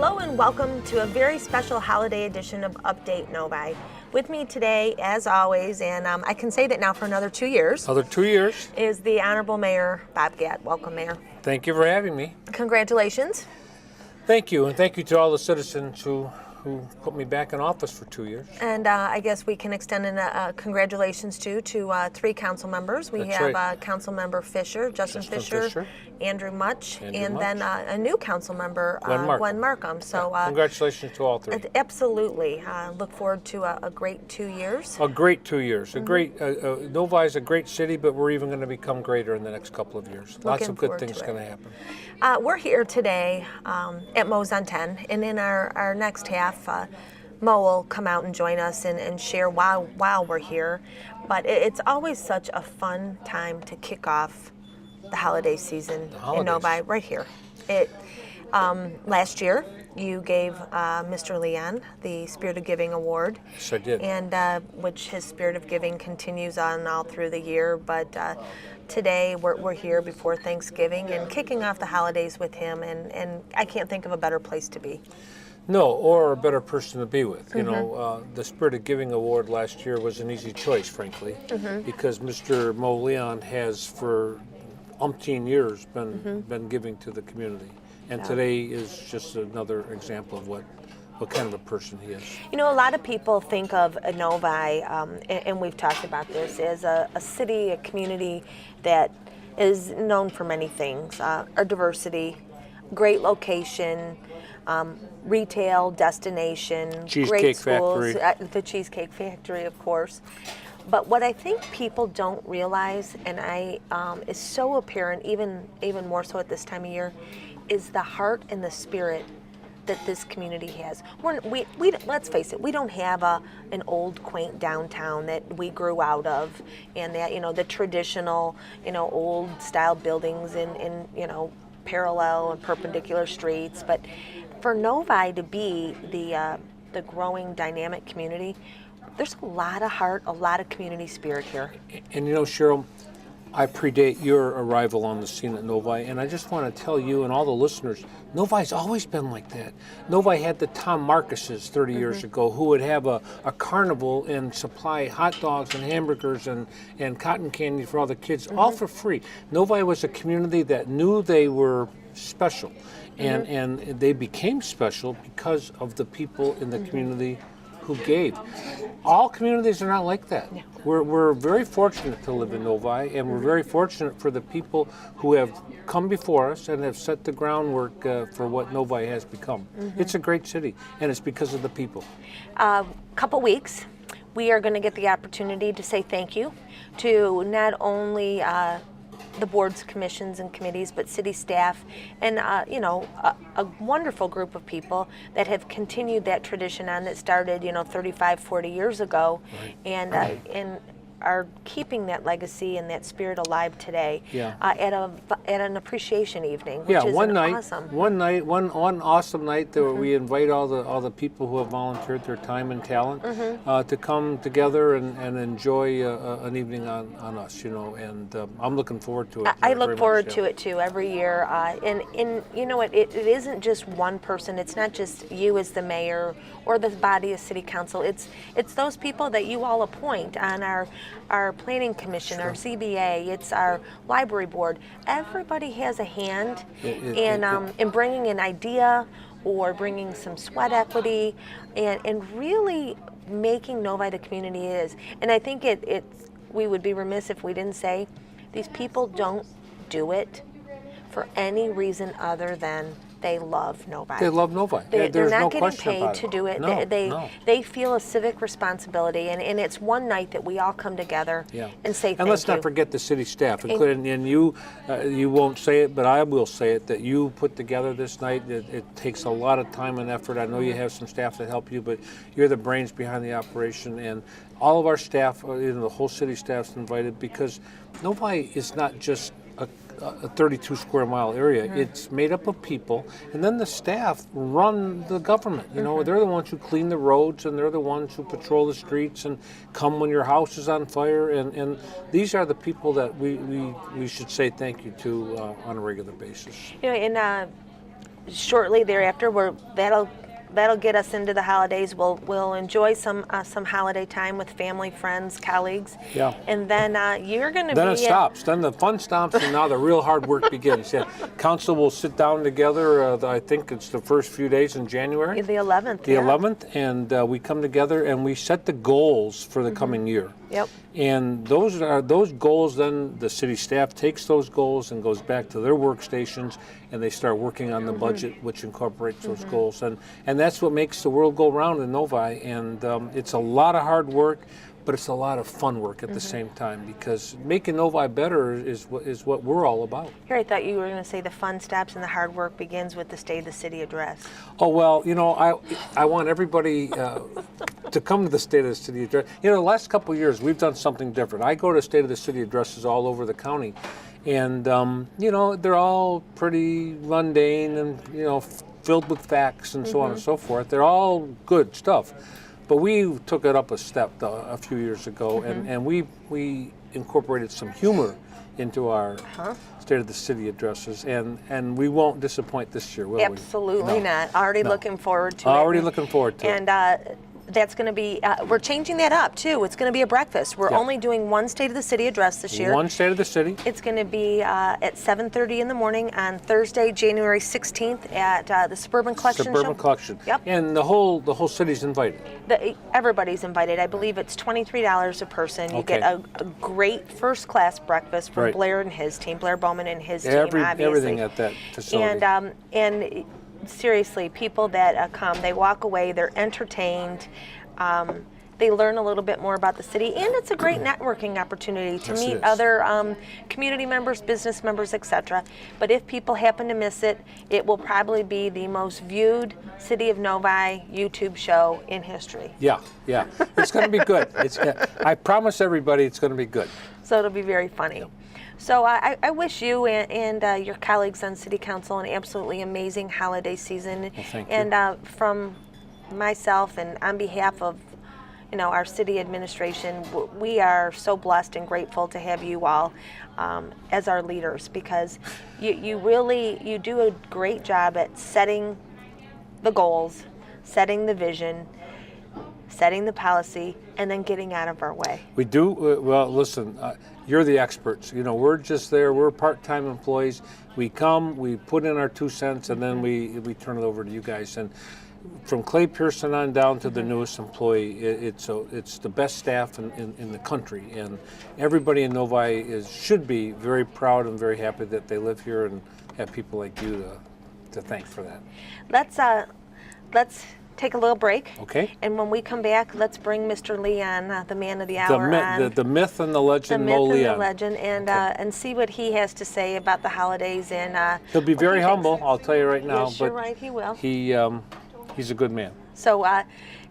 Hello and welcome to a very special holiday edition of Update Novi. With me today, as always, and I can say that now for another 2 years. Another 2 years. Is the Honorable Mayor Bob Gatt. Welcome, Mayor. Thank you for having me. Congratulations. Thank you, and thank you to all the citizens who put me back in office for 2 years. And I guess we can extend a congratulations to 3 council members. We That's have right. Council Member Fisher, Justin Fisher, Andrew Much, and then a new council member, Gwen Markham. So congratulations to all 3. Absolutely. Look forward to a great 2 years. A great 2 years. A great Novi is a great city, but we're even going to become greater in the next couple of years. Lots of good things going to happen. We're here today at Moe's on 10, and in our next half, Moe will come out and join us and share while we're here. But it's always such a fun time to kick off the holiday season in Novi, right here. Last year, you gave Mr. Leon the Spirit of Giving Award. Yes, I did. And which his Spirit of Giving continues on all through the year. But today, we're here before Thanksgiving and kicking off the holidays with him. And I can't think of a better place to be. No, or a better person to be with. You know, the Spirit of Giving Award last year was an easy choice, frankly, because Mr. Moe Leon has for umpteen years been giving to the community. And today is just another example of what kind of a person he is. You know, a lot of people think of Novi, and we've talked about this, as a city, a community that is known for many things. Our diversity, great location, retail, destination, great schools, the Cheesecake Factory, of course. But what I think people don't realize, and is so apparent, even more so at this time of year, is the heart and the spirit that this community has. We let's face it, we don't have an old, quaint downtown that we grew out of, and that the traditional old style buildings in parallel and perpendicular streets. But for Novi to be the growing dynamic community, there's a lot of heart, a lot of community spirit here. And Sheryl, I predate your arrival on the scene at Novi, and I just want to tell you and all the listeners, Novi's always been like that. Novi had the Tom Marcuses 30 years ago, who would have a carnival and supply hot dogs and hamburgers and cotton candy for all the kids, all for free. Novi was a community that knew they were special, and they became special because of the people in the community who gave. All communities are not like that. Yeah. We're very fortunate to live in Novi, and we're very fortunate for the people who have come before us and have set the groundwork for what Novi has become. It's a great city, and it's because of the people. Couple weeks, we are going to get the opportunity to say thank you to not only the boards, commissions, and committees, but city staff, and a wonderful group of people that have continued that tradition on that started 35, 40 years ago, and are keeping that legacy and that spirit alive today. At an appreciation evening, which is one awesome night that we invite all the people who have volunteered their time and talent to come together and enjoy an evening on us, and I'm looking forward to it. I look forward to it too every year, and you know what, it isn't just one person. It's not just you as the mayor or the body of city council. It's those people that you all appoint on our planning commission, our ZBA, it's our library board. Everybody has a hand in bringing an idea or bringing some sweat equity and really making Novi the community it is. And I think we would be remiss if we didn't say these people don't do it for any reason other than they love Novi. They love Novi. They're not getting paid to do it. They feel a civic responsibility, and it's one night that we all come together and say thank you. And let's not forget the city staff, including and you. You won't say it, but I will say it, that you put together this night. It takes a lot of time and effort. I know you have some staff that help you, but you're the brains behind the operation, and all of our staff, the whole city staff's invited, because Novi is not just a 32 square mile area. It's made up of people, and then the staff run the government. They're the ones who clean the roads, and they're the ones who patrol the streets and come when your house is on fire, and these are the people that we should say thank you to on a regular basis. shortly thereafter, that'll get us into the holidays. We'll enjoy some holiday time with family, friends, colleagues. Yeah. And then you're going to be. Then it stops. Then the fun stops, and now the real hard work begins. Yeah. Council will sit down together. I think it's the first few days in January. The 11th. The 11th, and we come together and we set the goals for the coming year. Yep. And those goals. Then the city staff takes those goals and goes back to their workstations, and they start working on the budget, which incorporates those goals. And that's what makes the world go round in Novi. And it's a lot of hard work, but it's a lot of fun work at the same time, because making Novi better is what we're all about. Here, I thought you were going to say the fun stops and the hard work begins with the State of the City address. Oh, well, I want everybody to come to the State of the City address. The last couple of years, we've done something different. I go to State of the City addresses all over the county, and, they're all pretty mundane and, filled with facts and so on and so forth. They're all good stuff. But we took it up a step a few years ago, and we incorporated some humor into our State of the City addresses, and we won't disappoint this year, will we? Absolutely not. Already looking forward to it. Already looking forward to it. And that's going to be, we're changing that up too. It's going to be a breakfast. We're only doing one State of the City address this year. One State of the City. It's going to be at 7:30 in the morning on Thursday, January 16th at the Suburban Collection Suburban Collection. Yep. And the whole city's invited. Everybody's invited. I believe it's $23 a person. You get a great first-class breakfast from Blair and his team, Blair Bowman and his team, obviously. Everything at that facility. And seriously, people that come, they walk away, they're entertained, they learn a little bit more about the city, and it's a great networking opportunity to meet other community members, business members, etc. But if people happen to miss it, it will probably be the most viewed City of Novi YouTube show in history. Yeah. It's going to be good. I promise everybody it's going to be good. So it'll be very funny. So I wish you and your colleagues on City Council an absolutely amazing holiday season. Well, thank you. And from myself and on behalf of our city administration, we are so blessed and grateful to have you all as our leaders, because you do a great job at setting the goals, setting the vision, setting the policy, and then getting out of our way. We do. Well, listen, you're the experts. We're just there. We're part-time employees. We come, we put in our 2 cents, and then we turn it over to you guys. And from Clay Pearson on down to the newest employee, it's the best staff in the country. And everybody in Novi should be very proud and very happy that they live here and have people like you to thank for that. Let's take a little break. Okay. And when we come back, let's bring Mr. Leon, the man of the hour, on. The myth and the legend, Moe Leon. The myth and the legend, and see what he has to say about the holidays. And he'll be very humble, I'll tell you right now. Yes, you're right, he will. He's a good man. So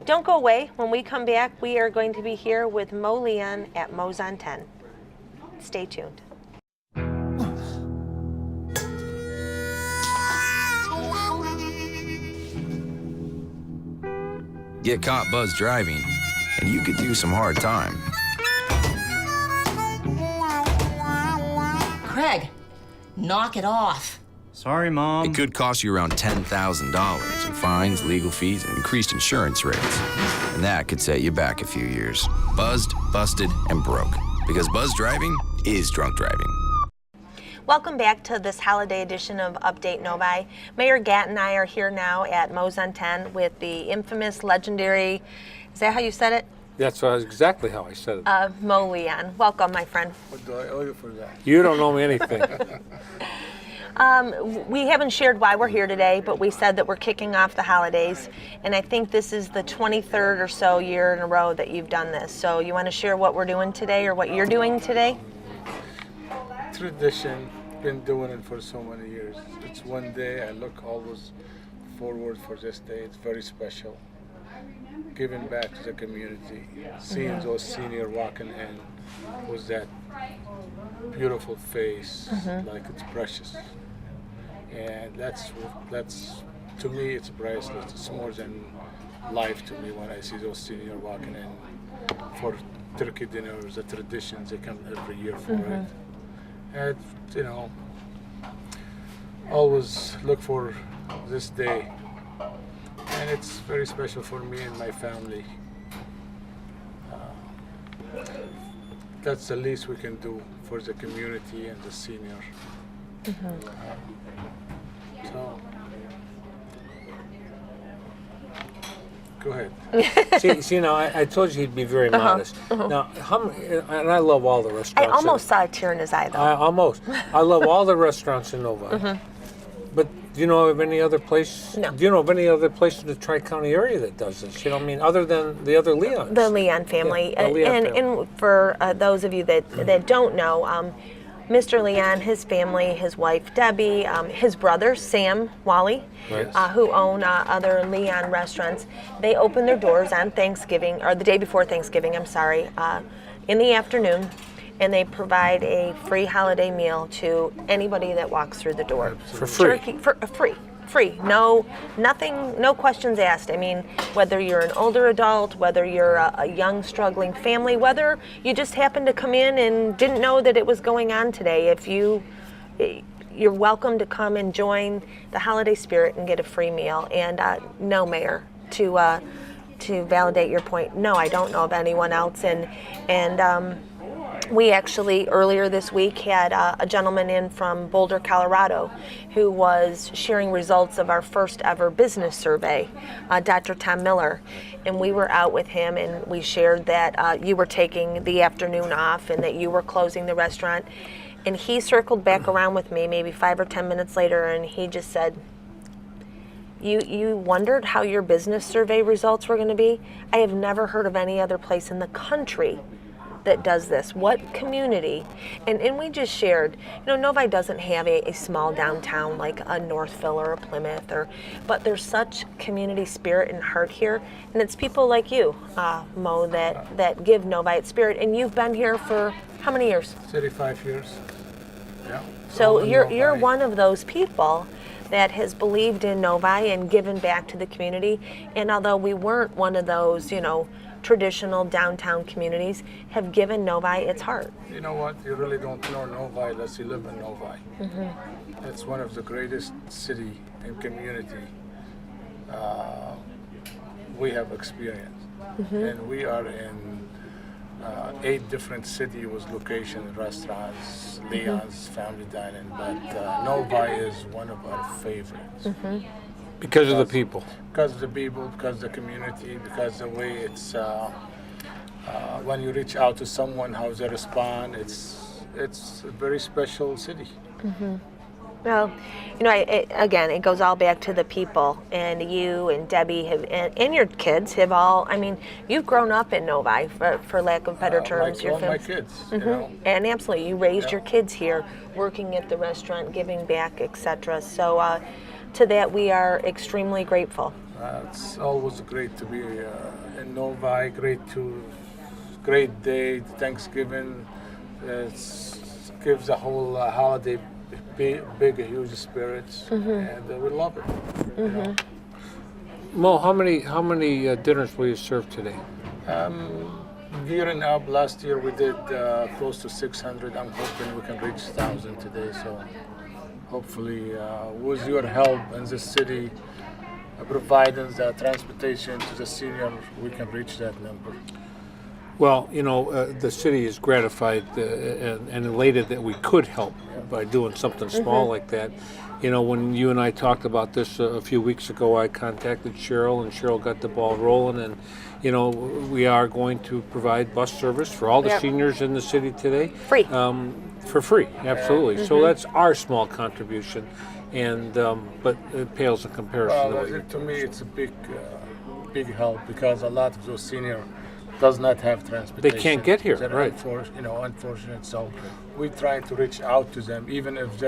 don't go away. When we come back, we are going to be here with Moe Leon at Moe's on 10. Stay tuned. Get caught buzz driving, and you could do some hard time. Craig, knock it off. Sorry, Mom. It could cost you around $10,000 in fines, legal fees, and increased insurance rates. And that could set you back a few years. Buzzed, busted, and broke. Because buzz driving is drunk driving. Welcome back to this holiday edition of Update Novi. Mayor Gatt and I are here now at Moe's on 10 with the infamous, legendary, is that how you said it? That's exactly how I said it. Moe Leon. Welcome, my friend. What do I owe you for that? You don't know me anything. We haven't shared why we're here today, but we said that we're kicking off the holidays, and I think this is the 23rd or so year in a row that you've done this. So you want to share what we're doing today, or what you're doing today? Tradition, been doing it for so many years. It's one day, I look always forward for this day. It's very special. Giving back to the community, seeing those seniors walking in with that beautiful face, like it's precious. And that's to me, it's priceless. It's more than life to me when I see those seniors walking in for turkey dinners, the traditions, they come every year for it. And always look for this day, and it's very special for me and my family. That's the least we can do for the community and the senior. So, go ahead. See, now I told you he'd be very modest. Now, and I love all the I restaurants. almost saw a tear in his eye, though. I love all the restaurants in Novi. But do you know of any other place? No. Do you know of any other place in the Tri-County area that does this? You know, I mean, other than the other Leons. The Leon family. Yeah, the Leon and, family. and for those of you that don't know, Mr. Leon, his family, his wife Debbie, his brother Sam Wally, Right. who own other Leon restaurants, they open their doors on Thanksgiving, or the day before Thanksgiving, I'm sorry, in the afternoon, and they provide a free holiday meal to anybody that walks through the door. For free. Turkey, for free. No, nothing, no questions asked. I mean, whether you're an older adult, whether you're a young struggling family, whether you just happened to come in and didn't know that it was going on today, you're welcome to come and join the holiday spirit and get a free meal. And no, Mayor, to validate your point, no, I don't know of anyone else. And we actually, earlier this week, had a gentleman in from Boulder, Colorado, who was sharing results of our first ever business survey, Dr. Tom Miller. And we were out with him, and we shared that you were taking the afternoon off and that you were closing the restaurant. And he circled back around with me maybe 5 or 10 minutes later, and he just said, You wondered how your business survey results were going to be? I have never heard of any other place in the country that does this. What community? And we just shared, Novi doesn't have a small downtown like a Northville or a Plymouth, but there's such community spirit and heart here, and it's people like you, Mo, that give Novi its spirit. And you've been here for how many years? 35 years. Yeah. So All in you're Novi. one of those people that has believed in Novi and given back to the community. And although we weren't one of those, traditional downtown communities, have given Novi its heart. You know what? You really don't know Novi unless you live in Novi. It's one of the greatest city and community we have experienced. And we are in 8 different city with location restaurants, Leon's, family dining, but Novi is one of our favorites. Because of the people. Because of the people, because of the community, because the way it's, when you reach out to someone, how they respond, it's a very special city. Well, again, it goes all back to the people, and you and Debbie and your kids have all, you've grown up in Novi, for lack of better terms. Like all my kids, And absolutely, you raised your kids here, working at the restaurant, giving back, etc. So to that, we are extremely grateful. It's always great to be in Novi, great day, Thanksgiving. It gives the whole holiday big, huge spirits, and we love it. Mo, how many dinners will you serve today? Gearing up, last year we did close to 600. I'm hoping we can reach 1,000 today. So hopefully, with your help in this city, providing the transportation to the senior, we can reach that number. Well, the city is gratified and elated that we could help by doing something small like that. When you and I talked about this a few weeks ago, I contacted Sheryl, and Sheryl got the ball rolling. And, we are going to provide bus service for all the seniors in the city today. Free. For free, absolutely. So that's our small contribution, and but it pales in comparison. Well, to me, it's a big help, because a lot of those seniors does not have transportation. They can't get here, They're right? Unfortunate. So we try to reach out to them, even if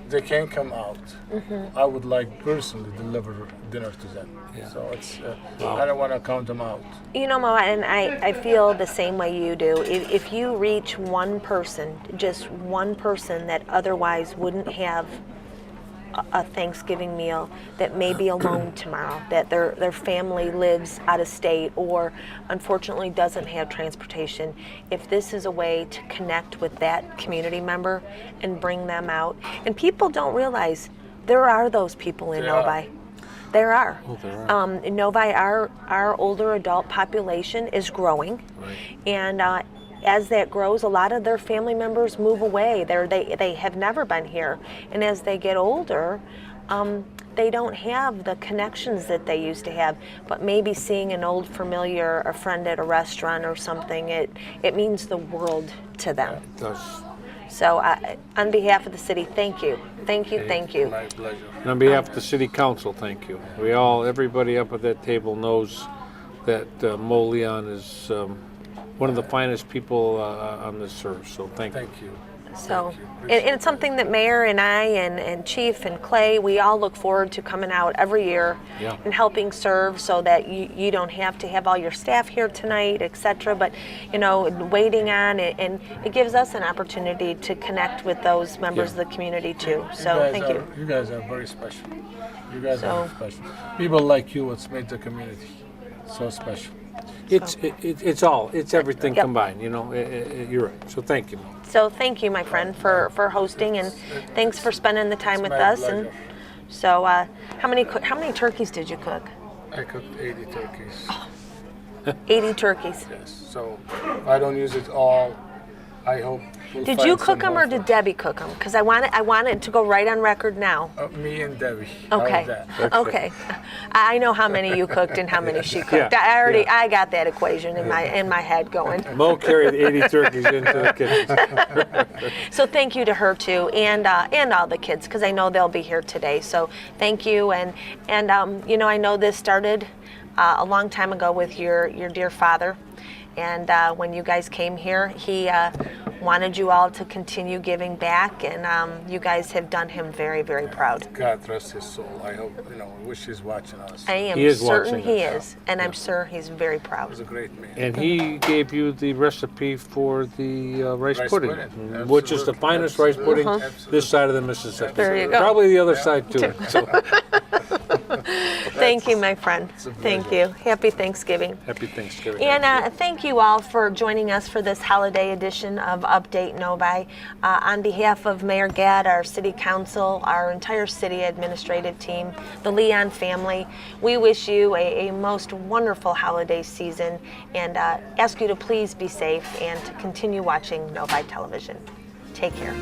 they can't come out. I would like personally deliver dinner to them. Yeah. So it's I don't want to count them out. Mo, and I feel the same way you do. If you reach one person, just one person that otherwise wouldn't have a Thanksgiving meal that may be alone tomorrow, that their family lives out of state or unfortunately doesn't have transportation, if this is a way to connect with that community member and bring them out. And people don't realize there are those people in Novi. There are. Oh, there are. In Novi, our older adult population is growing, Right. and as that grows, a lot of their family members move away. They have never been here, and as they get older, they don't have the connections that they used to have. But maybe seeing an old familiar, a friend at a restaurant or something, it means the world to them. It does. So, on behalf of the city, thank you, thank you, thank you. My pleasure. And on behalf of the city council, thank you. Everybody up at that table knows that Moe Leon is one of the finest people on this earth, so thank you. Thank you. So, Thank you. and it's something that Mayor and I and Chief and Clay, we all look forward to coming out every year Yeah. and helping serve so that you don't have to have all your staff here tonight, etc. But, waiting on it, and it gives us an opportunity to connect with those members Yeah. of the community too. So, thank you. You guys are very special. You guys So- are very special. People like you, what's made the community so special. It's everything Yep. combined, you're right, so thank you. So thank you, my friend, for hosting, and thanks for spending the time with my us. pleasure. And so, how many turkeys did you cook? I cooked 80 turkeys. 80 turkeys. Yes. So if I don't use it all, I hope. We'll Did find you cook some them more or did for- Debbie cook them? Because I want it to go right on record now. Me and Debbie. How's Okay. that? Okay. I know how many you cooked and how many she cooked. Yeah, I got that equation in my head going. Mo carried 80 turkeys into the kitchen. So thank you to her too, and all the kids, because I know they'll be here today. So thank you, and I know this started a long time ago with your dear father, and when you guys came here, he wanted you all to continue giving back, and you guys have done him very, very proud. God rest his soul. I hope, I wish he's watching us. I am He is certain watching he us. is, and I'm sure he's very He proud. was a great man. And he gave you the recipe for the rice Rice pudding, pudding, which is the absolutely, finest rice pudding absolutely. this side of the Mississippi. There you go. Probably the other side too. So, Thank you, my friend. a Thank pleasure. you. Happy Thanksgiving. happy Thanksgiving. And thank you all for joining us for this holiday edition of Update Novi. On behalf of Mayor Gatt, our city council, our entire city administrative team, the Leon family, we wish you a most wonderful holiday season, and ask you to please be safe and to continue watching Novi television. Take care.